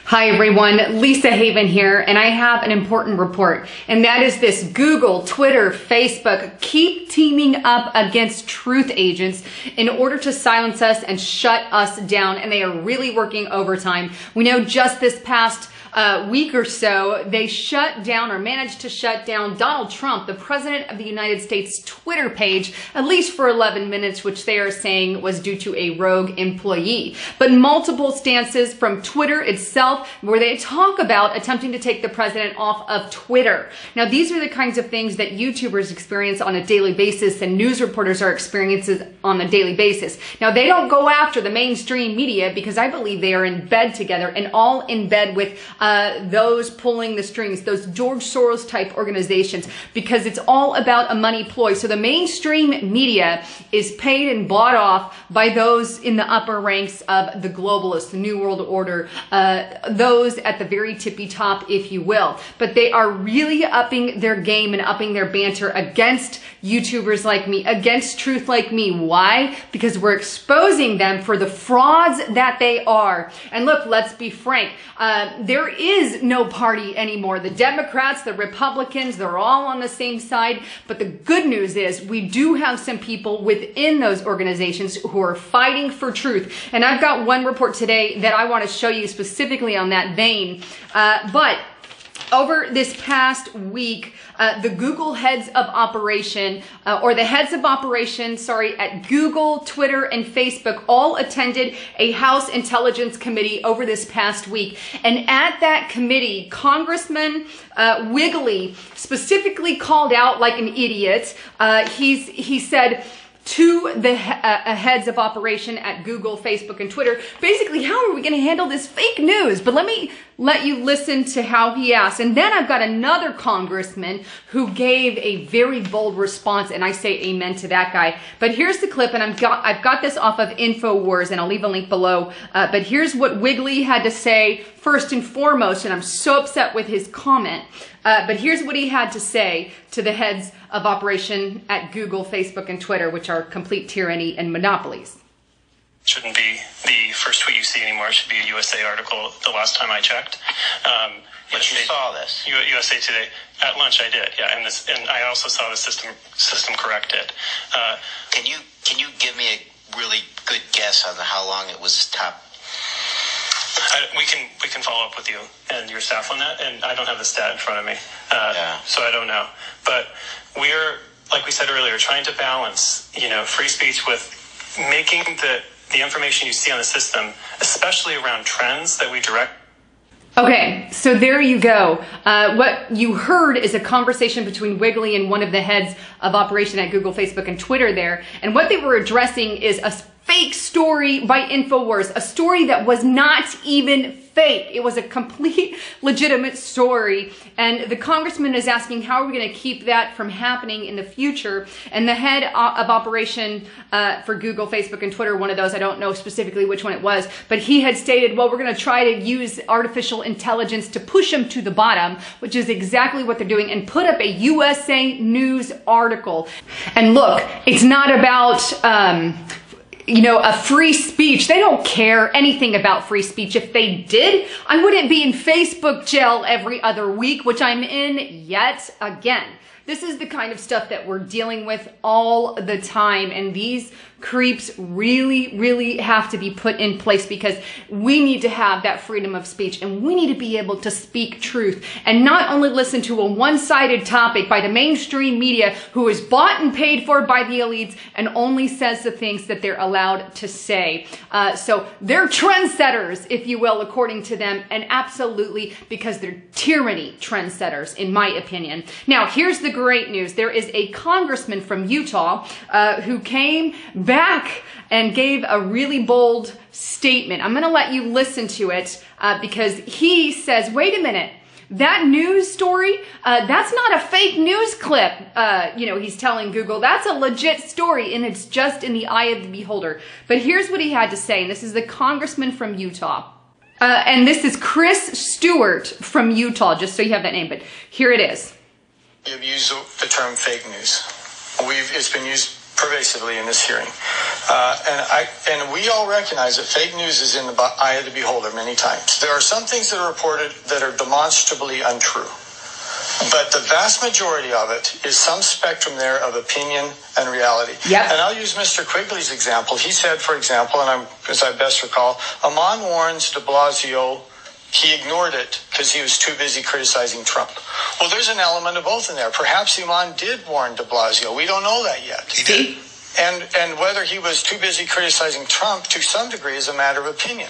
Hi everyone, Lisa Haven here, and I have an important report, and that is this: Google, Twitter, Facebook keep teaming up against truth agents in order to silence us and shut us down, and they are really working overtime. We know just this past week or so, they shut down or managed to shut down Donald Trump, the President of the United States, Twitter page, at least for 11 minutes, which they are saying was due to a rogue employee. But multiple stances from Twitter itself where they talk about attempting to take the president off of Twitter. Now, these are the kinds of things that YouTubers experience on a daily basis and news reporters are experiencing on a daily basis. Now, they don't go after the mainstream media because I believe they are in bed together and all in bed with those pulling the strings, those George Soros type organizations, because it's all about a money ploy. So the mainstream media is paid and bought off by those in the upper ranks of the globalists, the New World Order, those at the very tippy top, if you will. But they are really upping their game and upping their banter against YouTubers like me, against truth like me. Why? Because we're exposing them for the frauds that they are. And look, let's be frank, there is no party anymore. The Democrats, the Republicans, they're all on the same side. But the good news is we do have some people within those organizations who are fighting for truth. And I've got one report today that I want to show you specifically on that vein. But over this past week, the Google heads of operation, or the heads of operation, sorry, at Google, Twitter, and Facebook all attended a House Intelligence Committee over this past week. And at that committee, Congressman Wiggly specifically called out like an idiot. He said to the heads of operation at Google, Facebook, and Twitter, basically, how are we going to handle this fake news? But let me let you listen to how he asked. And then I've got another congressman who gave a very bold response, and I say amen to that guy. But here's the clip, and I've got this off of InfoWars, and I'll leave a link below. But here's what Wiggly had to say first and foremost, and I'm so upset with his comment. But here's what he had to say to the heads of operation at Google, Facebook, and Twitter, which are complete tyranny and monopolies. Shouldn't be the first tweet you see anymore. It should be a USA article the last time I checked. But you saw this. USA Today. At lunch I did, yeah. And I also saw the system correct it. Can you give me a really good guess on how long it was top? We can follow up with you and your staff on that, and I don't have the stat in front of me, so I don't know. But we're, like we said earlier, trying to balance, free speech with making the information you see on the system, especially around trends that we direct. Okay, so there you go. What you heard is a conversation between Wiggly and one of the heads of operation at Google, Facebook, and Twitter there. And what they were addressing is a fake story by InfoWars, a story that was not even fake. It was a complete legitimate story. And the congressman is asking, how are we going to keep that from happening in the future? And the head of operation for Google, Facebook, and Twitter, one of those, I don't know specifically which one it was, but he had stated, well, we're going to try to use artificial intelligence to push them to the bottom, which is exactly what they're doing, and put up a USA News article. And look, it's not about a free speech. They don't care anything about free speech. If they did, I wouldn't be in Facebook jail every other week, which I'm in yet again. This is the kind of stuff that we're dealing with all the time, and these creeps really, really have to be put in place because we need to have that freedom of speech, and we need to be able to speak truth and not only listen to a one-sided topic by the mainstream media who is bought and paid for by the elites and only says the things that they're allowed to say. So they're trendsetters, if you will, according to them, and absolutely because they're tyranny trendsetters, in my opinion. Now, here's the great news. There is a congressman from Utah who came back and gave a really bold statement. I'm going to let you listen to it because he says, wait a minute, that news story, that's not a fake news clip. He's telling Google, that's a legit story and it's just in the eye of the beholder. But here's what he had to say, and this is the congressman from Utah. And this is Chris Stewart from Utah, just so you have that name, but here it is. We've used the term fake news. It's been used pervasively in this hearing. And we all recognize that fake news is in the eye of the beholder many times. There are some things that are reported that are demonstrably untrue. But the vast majority of it is some spectrum there of opinion and reality. Yep. And I'll use Mr. Quigley's example. He said, for example, and as I best recall, Amon warns de Blasio. He ignored it because he was too busy criticizing Trump. Well, there's an element of both in there. Perhaps Amon did warn de Blasio. We don't know that yet. He did. And whether he was too busy criticizing Trump to some degree is a matter of opinion.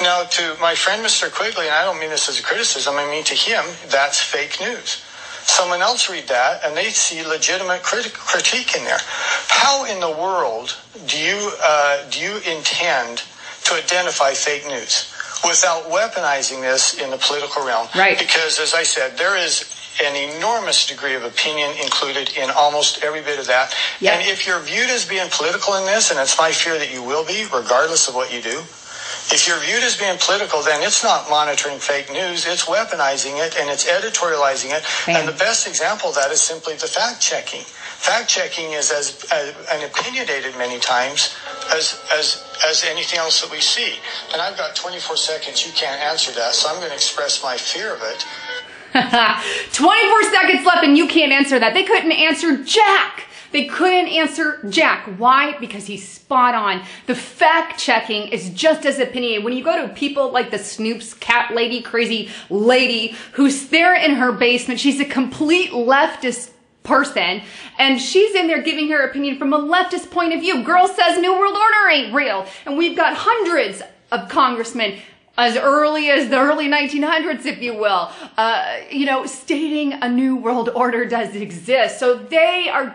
Now, to my friend Mr. Quigley, and I don't mean this as a criticism, I mean to him, that's fake news. Someone else read that, and they see legitimate critique in there. How in the world do you intend to identify fake news without weaponizing this in the political realm? Right. Because, as I said, there is an enormous degree of opinion included in almost every bit of that. Yep. And if you're viewed as being political in this, and it's my fear that you will be, regardless of what you do, if you're viewed as being political, then it's not monitoring fake news, it's weaponizing it and it's editorializing it. Bam. And the best example of that is simply the fact-checking. Fact-checking is as opinionated many times as anything else that we see. And I've got 24 seconds, you can't answer that, so I'm going to express my fear of it. 24 seconds left and you can't answer that. They couldn't answer Jack. They couldn't answer Jack. Why? Because he's spot on. The fact checking is just as opinionated. When you go to people like the Snoop's cat lady, crazy lady, who's there in her basement, she's a complete leftist person, and she's in there giving her opinion from a leftist point of view. Girl says New World Order ain't real. And we've got hundreds of congressmen as early as the early 1900s, if you will, stating a new world order does exist. So they are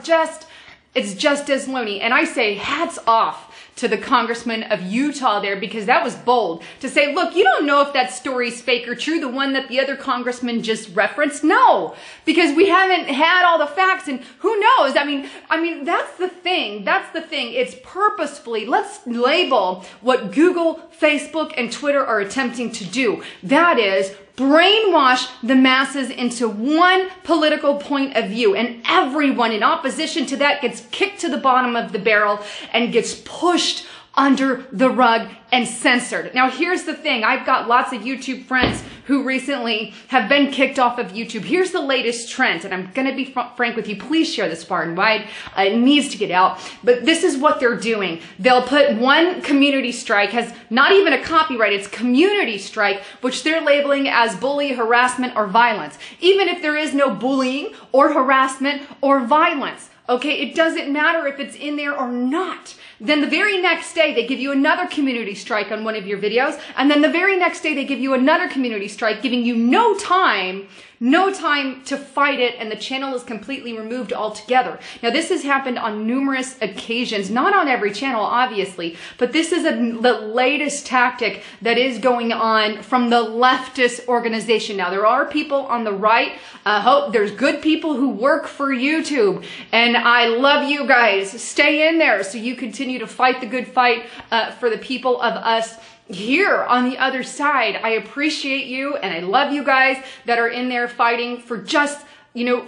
it's just as loony. And I say hats off to the congressman of Utah there, because that was bold to say, look, you don't know if that story's fake or true, the one that the other congressman just referenced. No, because we haven't had all the facts, and who knows? I mean, that's the thing. That's the thing. It's purposefully, let's label what Google, Facebook, and Twitter are attempting to do. That is brainwash the masses into one political point of view, and everyone in opposition to that gets kicked to the bottom of the barrel and gets pushed under the rug and censored. Now, here's the thing. I've got lots of YouTube friends who recently have been kicked off of YouTube. Here's the latest trend, and I'm going to be frank with you. Please share this far and wide. It needs to get out. But this is what they're doing. They'll put one community strike, has not even a copyright, it's community strike, which they're labeling as bully, harassment, or violence. Even if there is no bullying or harassment or violence. Okay, it doesn't matter if it's in there or not. Then the very next day, they give you another community strike on one of your videos. And then the very next day, they give you another community strike, giving you no time to fight it. And the channel is completely removed altogether. Now, this has happened on numerous occasions, not on every channel, obviously, but this is the latest tactic that is going on from the leftist organization. Now, there are people on the right. There's good people who work for YouTube. And I love you guys. Stay in there so you continue to fight the good fight for the people of us here on the other side. I appreciate you, and I love you guys that are in there fighting for just,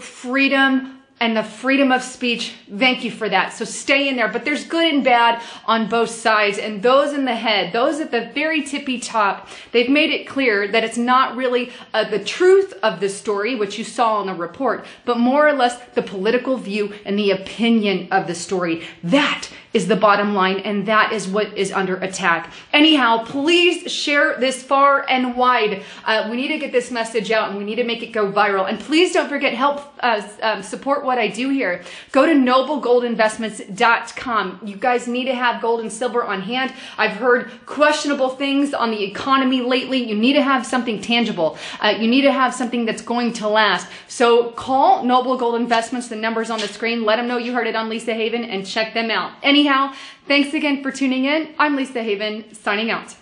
freedom and the freedom of speech. Thank you for that. So stay in there. But there's good and bad on both sides. And those in the head, those at the very tippy top, they've made it clear that it's not really the truth of the story, which you saw in the report, but more or less the political view and the opinion of the story. That is the bottom line, and that is what is under attack. Anyhow, please share this far and wide. We need to get this message out, and we need to make it go viral. And please don't forget, help support what I do here. Go to noblegoldinvestments.com. You guys need to have gold and silver on hand. I've heard questionable things on the economy lately. You need to have something tangible. You need to have something that's going to last. So call Noble Gold Investments. The number's on the screen. Let them know you heard it on Lisa Haven and check them out. Anyhow, thanks again for tuning in. I'm Lisa Haven, signing out.